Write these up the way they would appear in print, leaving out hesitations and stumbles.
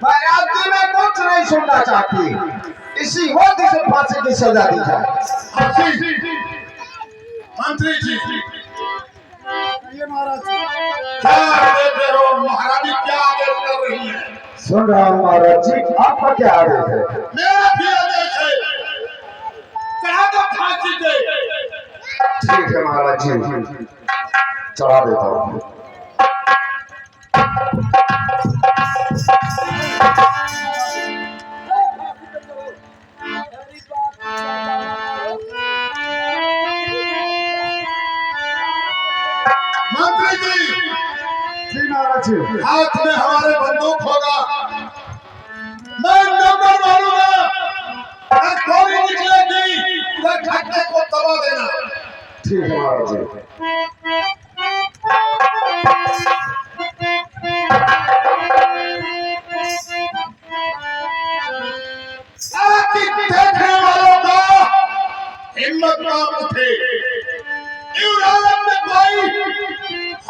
महाराज जी मैं कुछ नहीं सुनना चाहती, इसी वक्त इसे फांसी की सजा दी जाए। मंत्री जी महाराज महारानी क्या आदेश कर रही है? सुन रहा हूँ महाराज जी, आपका क्या आदेश है? मेरा भी आदेश है, चढ़ा दो फांसी पे। ठीक है महाराज जी, चढ़ा देता हूँ। मंत्री जी महाराज जी, हाथ में हमारे बंदूक होगा, मैं नंबर मारूंगा, गोली निकलेगी, खट्टे को दबा देना। ठीक है महाराज जी। देखने वालों का हिम्मत ना उठे, युवराज में कोई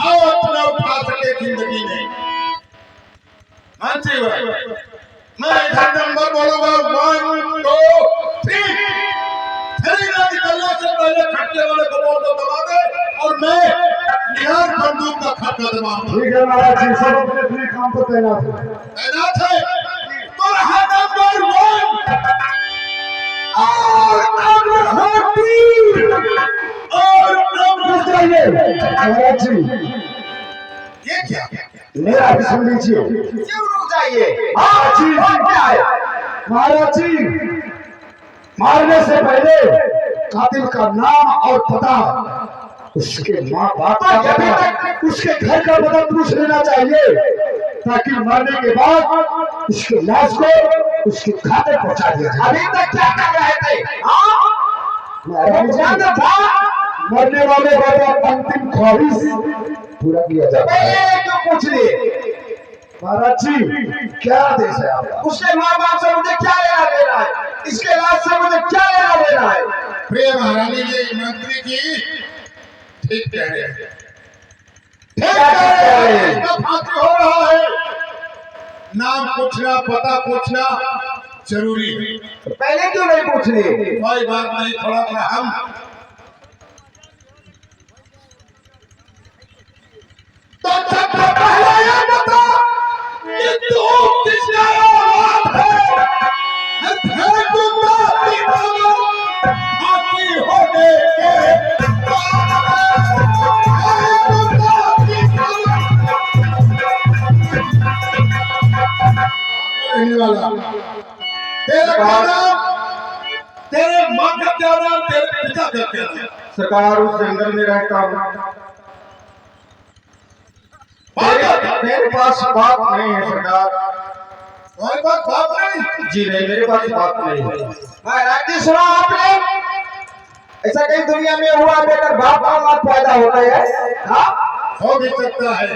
हाथ न उठा सके जिंदगी में। मंत्री भाई, मैं इधर नंबर बोलूंगा 1 2 3 निकलने से पहले खट्टे वाले को बोल दो दबा दे, और मैं निहार बंदूक का खट्टा दबाऊंगा। ठीक है महाराज जी, सब अपने अपने काम पर तैनात है। तैनात है तो रहा नंबर 1 और महाराज जी, ये क्या? मेरा भी सुन लीजिए। क्यों रुक जाइए? महाराज जी, क्या है महाराज जी, मारने से पहले कातिल का नाम और पता, उसके माँ बाप का पता, उसके घर का पता पूछ लेना चाहिए, ताकि मरने के बाद उसके लाश को उसके खाते पहुंचा दिया जाए। अभी तक क्या कर रहे थे? मरने वाले का अंतिम ख्वाहिश पूरा किया जाता है। क्यों पूछ लिए? महाराज जी, क्या आदेश है आपका? उसके माँ बाप से मुझे क्या लेना देना है? इसके लाश से मुझे क्या लेना देना है? प्रिय महारानी जी, मंत्री जी ठीक कह रहे हैं, ठीक कह रहे हैं। इसका फांसी हो रहा है। नाम पूछना, पता पूछना जरूरी है। पहले क्यों नहीं पूछ लिए? कोई बात नहीं, थोड़ा सा हम तो सबसे पहले ये बता कि तू किसका औलाद है? फांसी होने के तेरा क्या नाम, तेरे माँ का क्या नाम, तेरे पिता का क्या नाम? सरकार, उस जंगल में रहता हूँ। मेरे पास बात नहीं है सरकार। तुम्हारे पास बाप नहीं? जी नहीं, मेरे पास बात नहीं है। महाराज जी सुना आपने? ऐसा कहीं दुनिया में हुआ बेकर बाप का औलाद पैदा होता है? हाँ, हो भी सकता है।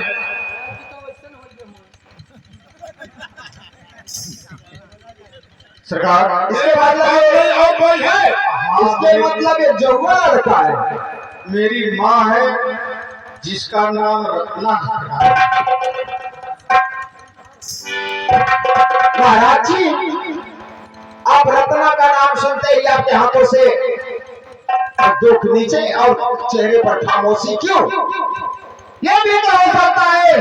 सरकार, इसके मतलब और कोई है? इसके मतलब ये जहुआ लड़का है। मेरी माँ है जिसका नाम रत्ना है। महाराज जी, आप रत्ना का नाम सुनते ही आपके हाथों से दुख नीचे और चेहरे पर खामोशी क्यों? ये भी तो हो सकता है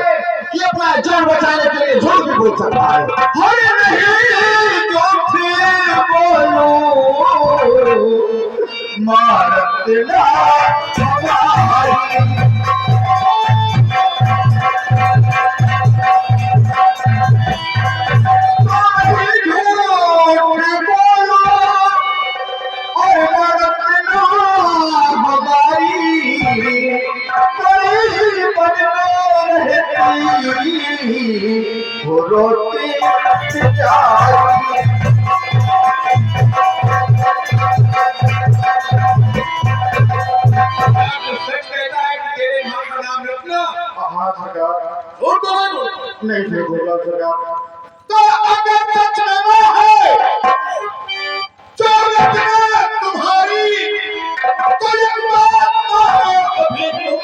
कि अपना जान बचाने के लिए झूठ भी बोल सकता है। अरे नहीं, जो फिर बोलो मारतना रोटी नहीं थे बोला सरकार। तो अगर सच में वो है जो रचना तुम्हारी, तो एक बात कहो, अभी तुम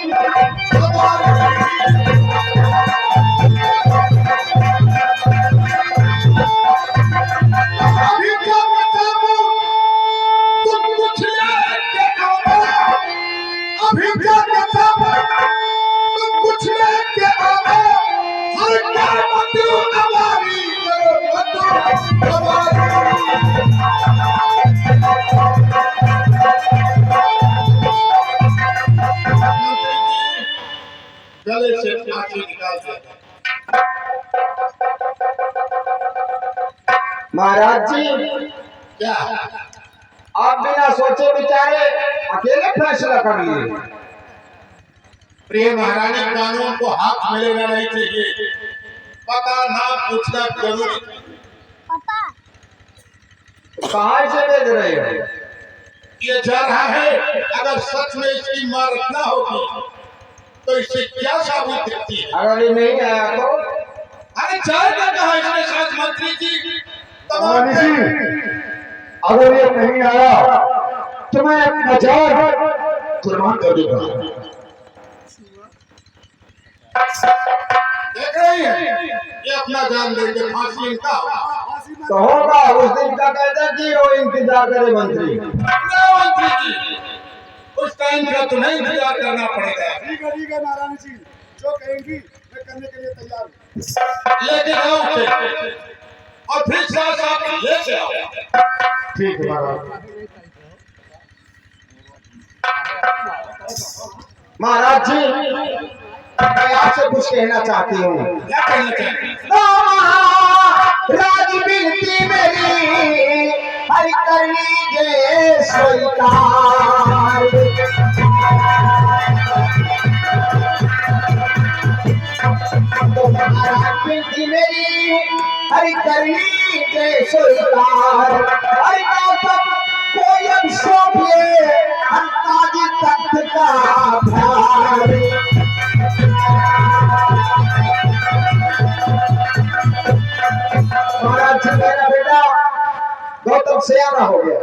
अभी क्या बताऊं, तुम कुछ लेके आओ, अभी क्या बताऊं, तुम कुछ लेके आओ, हर क्या बताऊं हमारी, बताऊं हमारी। गले से फांसी निकाल दिया। महाराज जी, क्या आप बिना सोचे विचारे अकेले फैसला कर लिए। प्रिय महारानी, कानून को हाथ में लेना नहीं चाहिए, पता नाम पूछना जरूरी। कहाँ से भेज रहे हो? ये जा रहा है, अगर सच में इसकी मां रखना होगी तो इससे क्या साबुत दिखती है? अगर ये नहीं आया तो? अरे जाएगा कहाँ इसके साथ मंत्री जी? रानी जी, अगर ये नहीं आया तो मैं अपना जान कुर्बान कर दूंगा। देख रही है, ये अपना जान देंगे, फांसी इनका तो होगा उस दिन का कहते कि वो इंतजार करे मंत्री। मंत्री जी, उस टाइम का तुम्हें इंतजार करना पड़ेगा। ठीक है महारानी जी, जो कहेंगी मैं करने के लिए तैयार हूँ। लेके जाओ उसे और फिर साथ साथ लेके आओ। ठीक है महाराज जी, मैं आपसे कुछ कहना चाहती हूँ। क्या कहना चाहिए? राज बिनती मेरी हरि कर लीजिए स्वीकार। राज बिनती मेरी हरि कर लीजिए स्वीकार। हरि का सब कोई अब सौंपिए अंताजी तख्त का भार। महाराज जी, मेरा बेटा गौतम सियाना हो गया।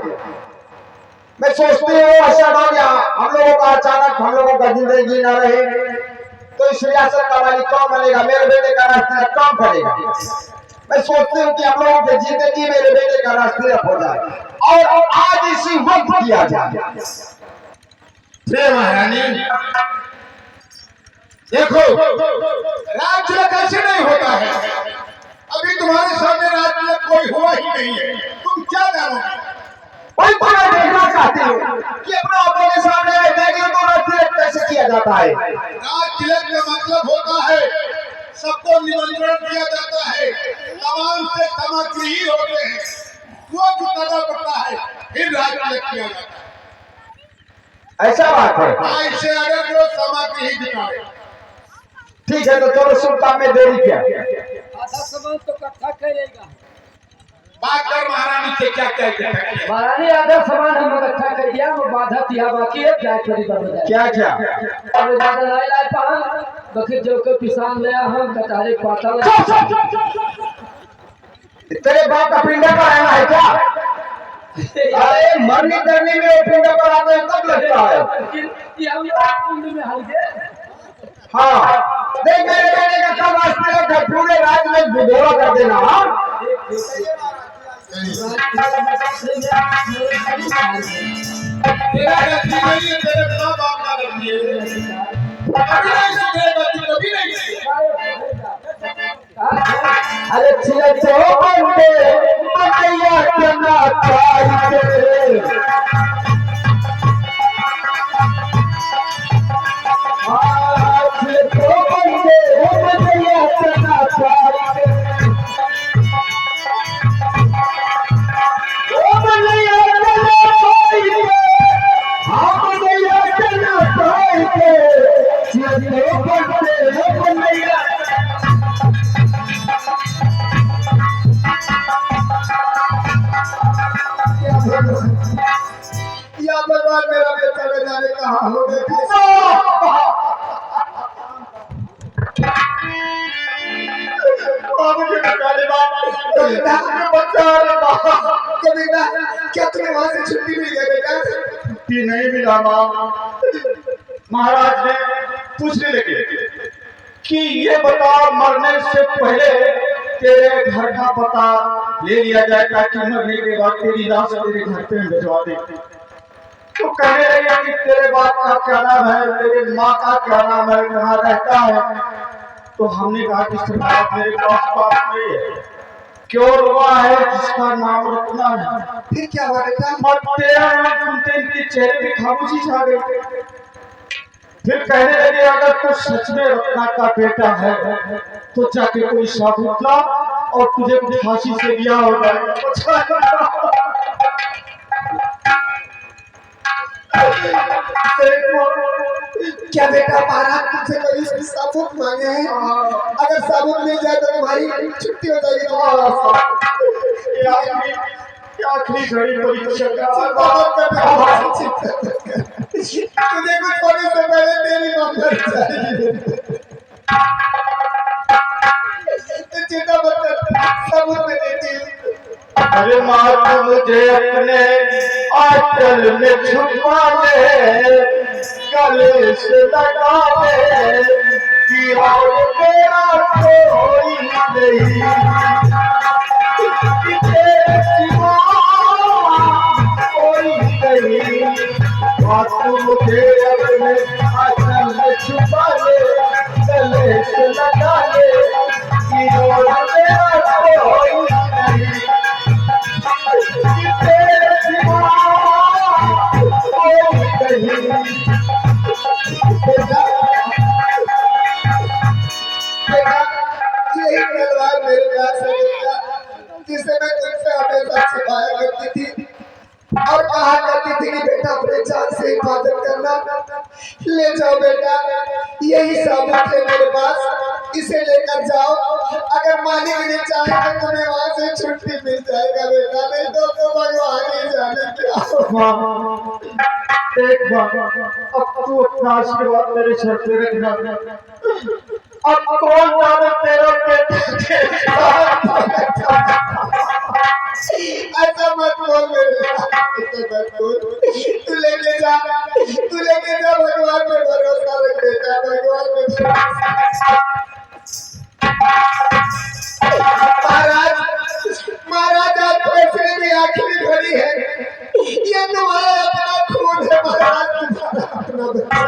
मैं सोचती हूँ ऐसा हो गया हम लोगों का, अचानक हम लोगों का जिंदगी ना रहे तो इस रियासत का मालिक कौन बनेगा? मेरे बेटे का राष्ट्रीय कौन करेगा? मैं सोचती हूँ कि हम लोगों की जिंदगी मेरे बेटे का राष्ट्रीय हो जाए और आज इसी वक्त किया जाए। जय महारानी, देखो राज्य कैसे नहीं होता है। अभी तुम्हारे सामने राज्य कोई हुआ ही नहीं है, तुम क्या जानोगे? वही तो मैं देखना चाहती हूँ कि अपना आंखों के सामने देखने को राष्ट्रीय कैसे किया जाता है। राज तिलक का मतलब होता है सबको निमंत्रण दिया जाता है, तमाम से सामग्री ही होते हैं, वो जुटाना पड़ता है, फिर राज तिलक किया जाता है। ऐसा बात है। ऐसे अगर वो सामग्री ही जुटाए। ठीक है, तो चलो शुभ काम में देरी क्या? आधा सामान तो इकट्ठा करेगा। बात कर महारानी से, क्या क्या क्या महारानी आधा सामान हम इकट्ठा कर दिया, वो बाधा तिहा बाकी है, क्या करी बता क्या क्या? अब ज्यादा लाई लाई पान बखिर जो के पिसान ले हम कटारे पाता तेरे बाप का पिंडा का रहना है क्या? अरे मरने करने में वो पिंडा पर आते हैं तब लगता है। ये हम कुंड में हल गए। हाँ, देख मेरे बेटे का कब राष्ट्रीय का पूरे राज्य में बुधोरा कर देना। हाँ, तेरा गलती नहीं है, तेरे माँ बाप का गलती है। कभी नहीं सुधरेगा तू, कभी नहीं सुधरेगा। अरे छिले तो बंदे मैया करना चाहिए। हाँ, छिले तो बंदे मैया करना चाहिए। ओ मैया करना चाहिए, हम मैया करना चाहिए। छिले तो बंदे मैया या भगवान, मेरा बेटा ले जाने कहाँ हो गए? बाबूजी ने पहली बार कविता में बच्चा आ रहा कविता क्या तुम्हें वहां से छुट्टी मिल गई बेटा? छुट्टी नहीं मिला माँ। महाराज ने पूछने लगे कि ये बता मरने से पहले तेरे घर का पता ले लिया जाए ताकि मरने के बाद तेरी लाश तेरे घर पे भिजवा दे। तो कहने लगे कि तेरे बाप का क्या नाम है, तेरे माँ का क्या नाम है, कहाँ रहता है। तो हमने कहा कि सरकार मेरे पास बाप नहीं है, क्यों हुआ है जिसका नाम रत्ना है। फिर क्या हुआ बेटा? मत तेरा नाम सुनते इनके चेहरे पे खामोशी छा गई। फिर कहने लगे अगर तू सच में रत्ना का बेटा है तो जाके कोई साबुत ला और तुझे फांसी से दिया हो जाएगा। क्या बेटा महाराज तुमसे कोई सबूत मांगे हैं? अगर सबूत मिल जाए तो तुम्हारी छुट्टी हो जाएगी। आखिरी घड़ी परीक्षा तुझे कुछ होने से पहले तेरी मां मर जाएगी। चिंता मत कर, सबूत में देती हूँ। अरे माँ तू मुझे अपने आंचल में छुपा ले, गले से लगा ले कि और मेरा कोई नहीं, कि तेरे सिवा कोई नहीं। माँ तू मुझे अपने आंचल में छुपा ले, गले से लगा ले कि और मेरा कोई नहीं, यही तलवार मेरे पास है बेटा, जिसे मैं तुमसे हमेशा छिपाया करती थी और कहा करती थी कि बेटा अपने जान से हिफाजत करना। ले जाओ बेटा, यही साबुत है मेरे पास, इसे लेकर जाओ। अगर मालिक ने चाहे तो तुम्हें वहां से छुट्टी मिल जाएगा बेटा, नहीं तो भगवान ही जाने क्या होगा। एक बार अब तू अपना आशीर्वाद मेरे सर पे रखना। अब कौन जाने तेरा बेटा ऐसा मत बोल मेरे, ऐसा मत बोल। तू लेके जा भगवान पे भरोसा रख बेटा, भगवान पे भरोसा। महाराज आज फैसले की आखिरी घड़ी है, ये तुम्हारा अपना खून है महाराज, तुम्हारा अपना बच्चा।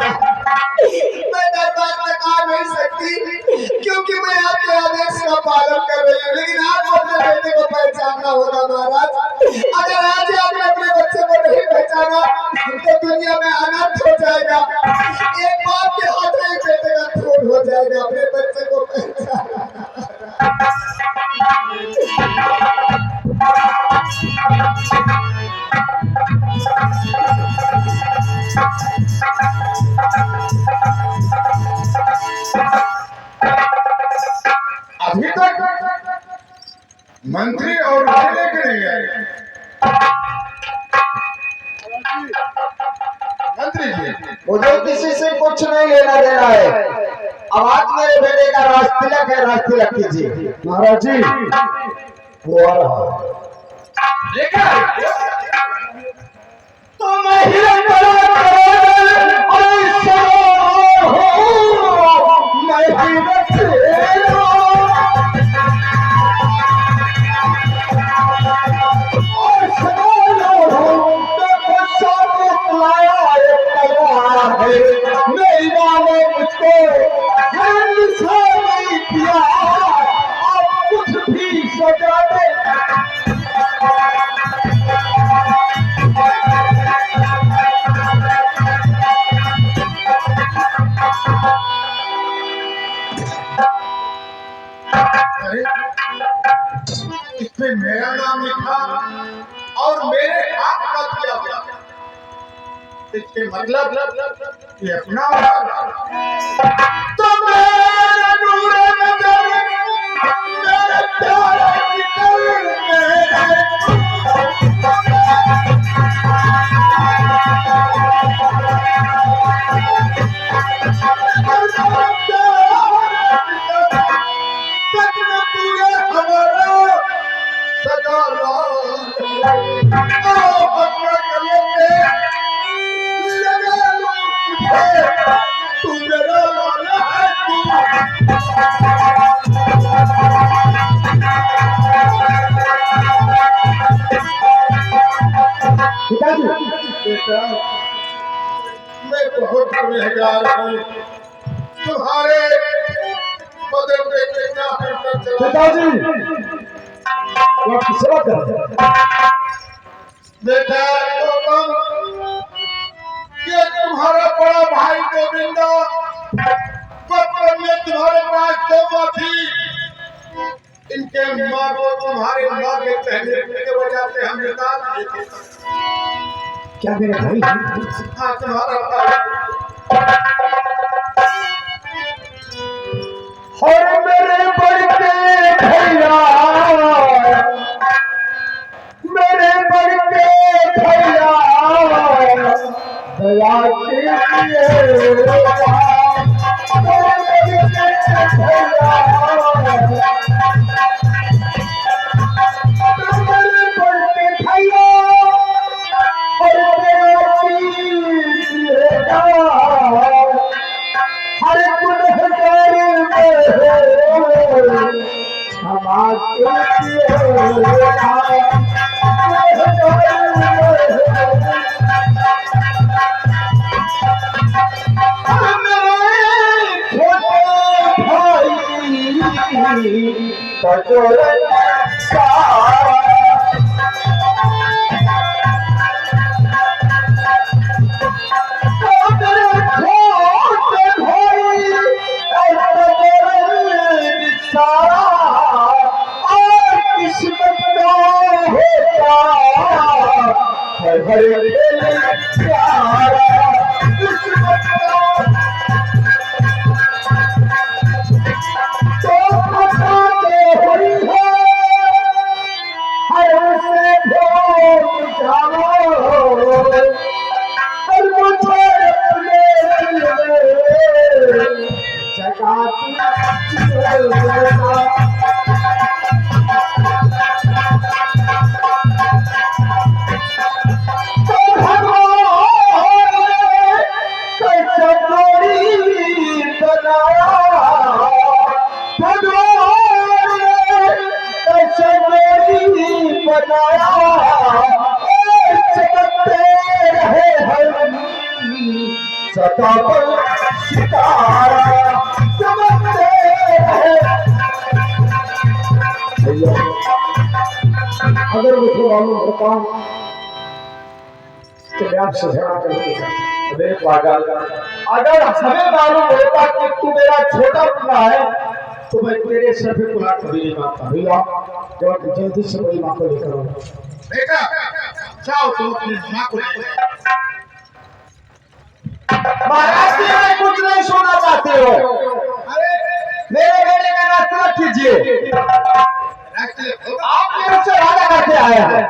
मैं दरबार तक आ नहीं सकती क्योंकि मैं आपके आदेश का पालन कर रही हूँ, लेकिन आपको अपने बेटे को पहचानना होगा महाराज। अगर आज आपने अपने बच्चे को नहीं पहचाना तो दुनिया में अनर्थ हो जाएगा। एक बाप के हाथ में एक बेटे का खून हो जाएगा। अपने बच्चे को पहचाना। अभी तक मंत्री और राजे के नहीं आए। मंत्री जी मुझे किसी से कुछ नहीं लेना देना है। अब आज मेरे बेटे का राजतिलक है, राजतिलक कीजिए। महाराज जी वो आ रहा है। तो मैं ही बड़ा मेरी माँ ने मुझको नहीं किया, आप कुछ भी सजा दे। इसमें मेरा नाम लिखा और मेरे हाथ का किया गया, इसके मतलब ये अपना तो मेरे नूरे नजर मेरे प्यारे निकल पूरे तू मेरा लाल है पिताजी बेटा मैं बहुत गुनहगार हूँ तुम्हारे बदल में कितना पिताजी वो आपकी सेवा कर रहे हैं। बेटा गौतम ये तुम्हारा बड़ा भाई गोविंदा बचपन में तुम्हारे पास तोबा थी इनके माँ को तुम्हारे माँ के कहने के वजह से हम निकाल दिए थे। क्या मेरे भाई हाँ तुम्हारा भाई और मेरे बड़के भैया मेरे बड़के भैया दया कीजिए हर अगर मुझे मालूम होता कि मैं आपसे झगड़ा करके अरे पागल अगर हमें मालूम होता कि तू मेरा छोटा पुत्र है तो मैं तेरे सर पे गुलाब कभी नहीं मारता भैया जब जल्दी से मेरी माँ को लेकर आओ बेटा जाओ तुम अपनी माँ को ले महाराज जी मैं कुछ नहीं सुनना चाहते हो अरे मेरे बेटे का रास्ता मत कीजिए आप मेरे से वादा करके आया है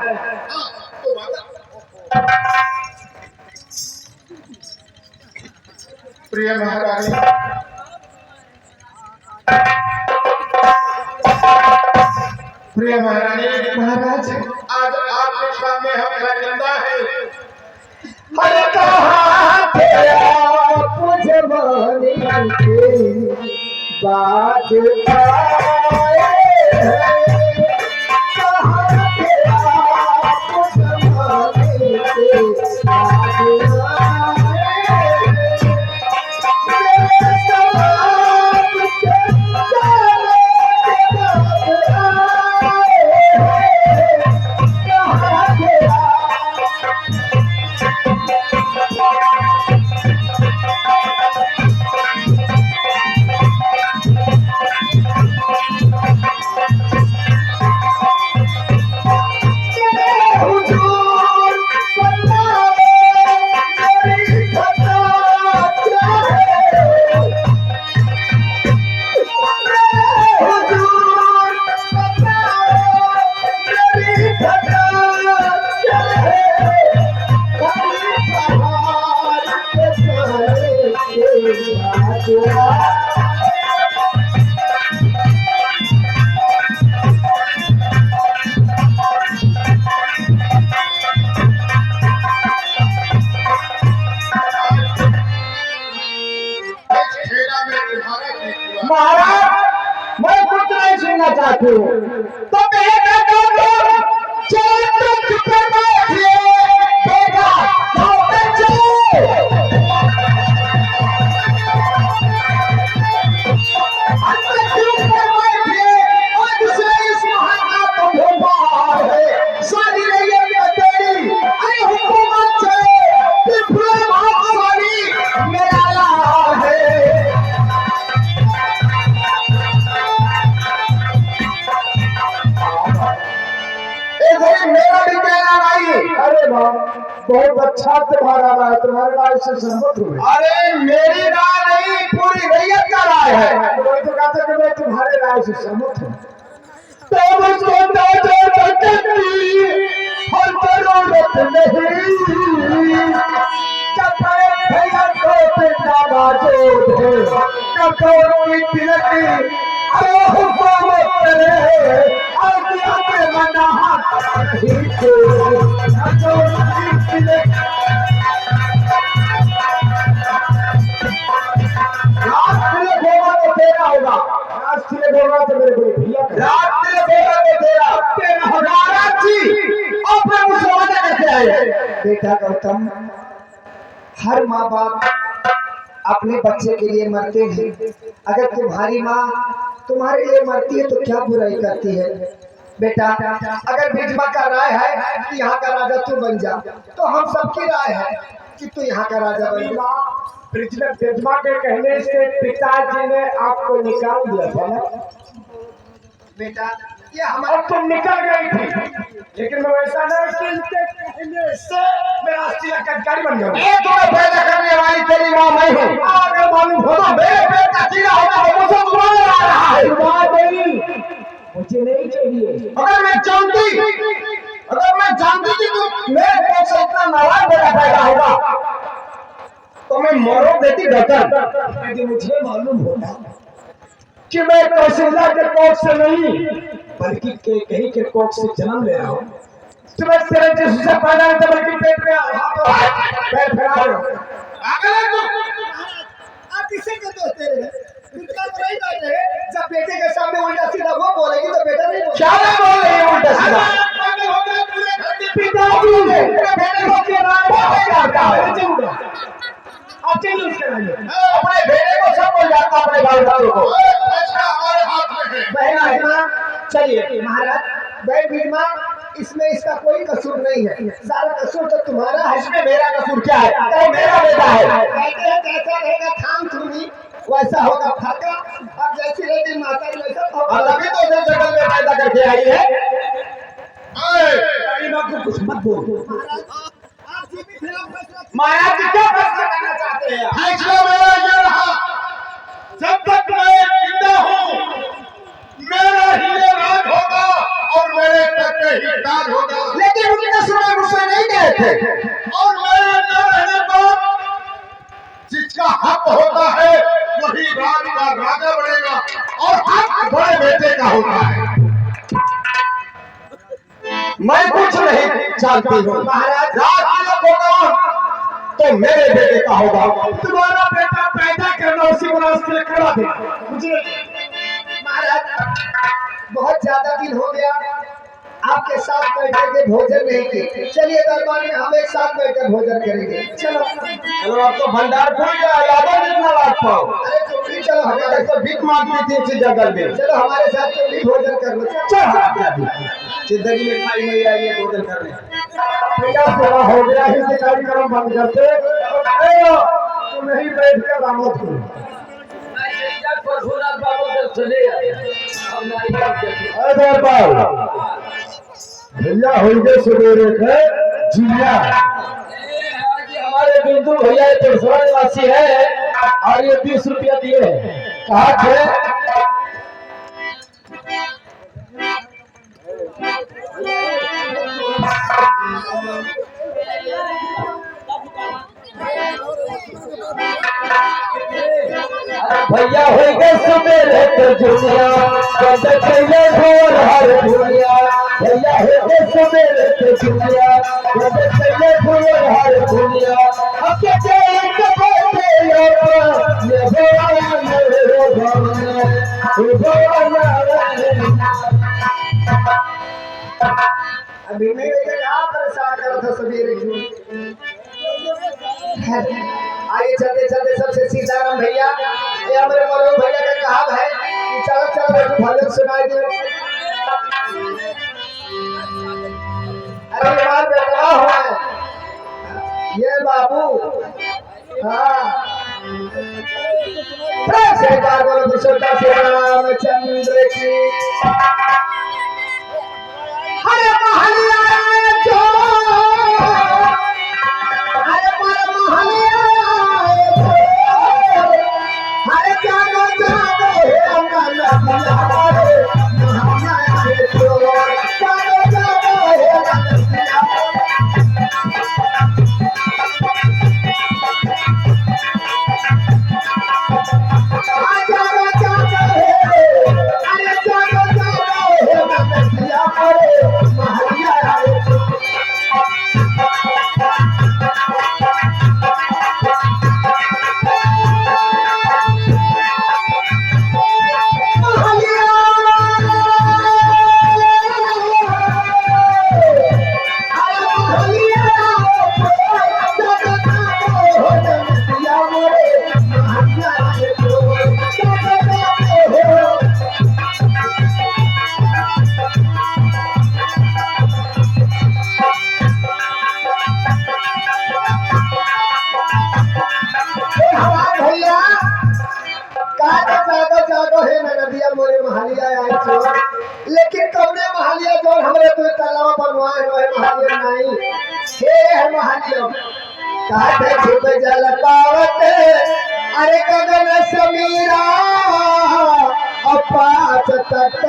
प्रिय महारानी प्रिय महारानी महाराज आज आपके सामने हम निंदा है अरे कहाँ तेरा मुझे माने के बाद आए हैं। कहाँ तेरा मुझे माने के बाद आए हैं। मेरे समाज के जाने के बाद आए हैं। कहाँ तेरा हो तो बेटा को तुम चौखट पे बैठिए बेटा होते चलो अंदर चुप कर बैठिए और दूसरे इस महान का तो भोपाल है सारी रैयत तेरी अरे हुकूमत चले त्रिपुरा महासारी मेरा लाल है मेरा भी कहना नहीं। अरे वाह, बहुत अच्छा तुम्हारा राय, तुम्हारे राय से सहमत हूँ। अरे मेरी राय नहीं पूरी रैयत का राय है। वही तो कहते कि मैं तुम्हारे राय से सहमत हूँ। तो मुझको हर जरूरत नहीं जब भैया को पिता बाजूद है कठोर की तिलकी अरे हुकूमत करे और दिया के मना हाथ ही को कठोर की तिलकी राष्ट्रीय होगा तो तेरा होगा राष्ट्रीय होगा तो मेरे बड़े भैया का। राष्ट्रीय होगा तो तेरा होगा रांची अपने मुसलमान कैसे आए बेटा गौतम, हर माँ बाप अपने बच्चे के लिए मरते हैं। अगर तुम्हारी माँ तुम्हारे लिए मरती है तो क्या बुराई करती है बेटा? अगर बीजमा का राय है कि यहाँ का राजा तू बन जा तो हम सबकी राय है कि तू यहाँ का राजा बन जा। प्रिजमा के कहने से पिताजी ने आपको निकाल दिया था ना बेटा? ये हमारा अब तुम निकल गई थी, लेकिन मैं वैसा नहीं कि इनके कहने से मैं राष्ट्रीय अधिकारी बन गया। ये तो पैदा करने वाली तेरी माँ मैं हूँ। अगर मालूम होता मेरे पेट का कीड़ा होगा वो मुझे बुलाने आ रहा है। मुझे नहीं चाहिए। अगर मैं जानती कि तू मेरे पेट से इतना नाराज बेटा पैदा होगा तो मैं मरो देती ढकन। लेकिन मुझे मालूम होता कि मैं कौशल्या के कोख से नहीं बल्कि कहीं के कोख से जन्म ले रहा हूँ। तुम्हें तेरे जिससे पैदा नहीं था बल्कि पेट में पैर फैला रहे हो। आप किसे के दोस्त हैं? इनका तो नहीं बात है। जब बेटे के सामने उल्टा सीधा वो बोलेगी तो बेटा नहीं बोलेगा। क्या बोल रही है उल्टा सीधा? पिताजी ने बेटे को क्या नाम बोलेगा? अकेले उसके लिए अपने बेटे को सब बोल जाता अपने बाल बच्चों को। चलिए महाराज बैठ बीजमा, इसमें इसका कोई कसूर नहीं है, सारा कसूर तो तुम्हारा है। इसमें मेरा कसूर क्या है? तो मेरा बेटा है। कहते हैं जैसा रहेगा खाम थूमी वैसा होगा फाका। अब जैसी रहेगी माता वैसा होगा। तभी तो उसे जंगल में पैदा करके आई है। को कुछ मत बोल। आप जी भी खिलाफ फैसला महाराज जी क्या फैसला करना चाहते हैं? फैसला मेरा ये रहा, जब तक मैं जिंदा हूँ मेरा ही ये राज होगा और मेरे तक ही राज होगा। लेकिन उनके समय मुझसे नहीं गए थे। और मेरे न रहने पर जिसका हक होता है वही राज का राजा बनेगा और हक बड़े बेटे का होता है। मैं कुछ नहीं जानती हूँ महाराज। राज होगा तो मेरे बेटे का होगा। तुम्हारा बेटा पैदा करना उसी को राष्ट्रीय करा दे। मुझे महाराज बहुत ज्यादा दिन हो गया आपके साथ बैठे के भोजन नहीं किए। चलिए दरबार में हम एक साथ बैठकर भोजन करेंगे। चलो चलो अब तो भंडार खुल गया, यादव जितना बात पाओ। अरे तुम भी चलो हमें हमारे तो भीख मांगती थी इसी जंगल में। चलो हमारे साथ तुम भी भोजन कर लो। जिंदगी में खाई नहीं आई है भोजन करने। बेटा थोड़ा हो गया ही से कार्यक्रम बंद करते तुम नहीं बैठ कर रामत करो। भैया होंगे सवेरे के जिया हमारे बिंदु भैया तिरसरा निवासी है और ये 20 रुपया दिए हैं। कहा थे भैया हो गए सवेरे के जुनिया चले ढोल हर दुनिया। भैया हो गए सवेरे के जुनिया चले ढोल हर दुनिया। अब के भगवान अभी नहीं लेके कहा परेशान कर था सवेरे क्यों। आइए चलते चलते सबसे सीताराम भैया ये हमारे मनोज भैया का कहा है कि चलो चलो भजन सुनाई दे। अरे बात बेटा हुआ है ये बाबू। हाँ प्रेम से एक बार बोलो कुशलता से रामचंद्र की। हरे महलिया जो हरे पर महलिया हरे जानो जानो हे अंगन हमारे महलिया जो जानो जानो हे अंगन लेकिन कौने महालिया जो हमरे तो तलाव बनवाए हुए महालिया नहीं हे महालिया काटे छुप जल पावत अरे गगन समीरा अपाच तट